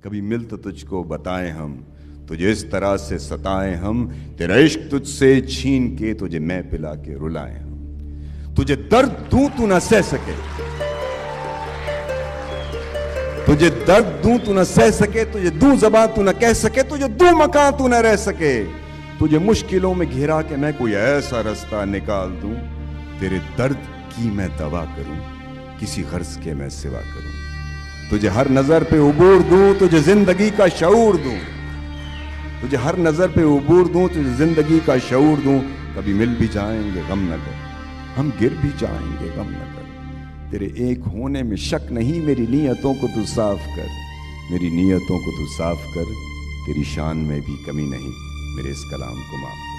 कभी मिल तो तुझको बताएं हम, तुझे इस तरह से सताएं हम, तेरा इश्क तुझसे छीन के तुझे मैं पिला के रुलाएं हम। तुझे दर्द दूं तू न सह सके, तुझे दर्द दूं तू न सह सके, तुझे दूं ज़बां तू न कह सके, तुझे दूं मकान तू न रह सके, तुझे मुश्किलों में घिरा के मैं कोई ऐसा रास्ता निकाल दूं, तेरे दर्द की मैं दवा करूं, किसी गर्ज के मैं सिवा करूं। तुझे हर नजर पे उबूर दूं, तुझे जिंदगी का शऊर दूं, तुझे हर नजर पे उबूर दूं, तुझे जिंदगी का शऊर दूं। कभी मिल भी जाएंगे गम न कर, हम गिर भी जाएंगे गम न कर, तेरे एक होने में शक नहीं, मेरी नीयतों को तू साफ कर, मेरी नीयतों को तू साफ कर, तेरी शान में भी कमी नहीं, मेरे इस कलाम को माफ कर।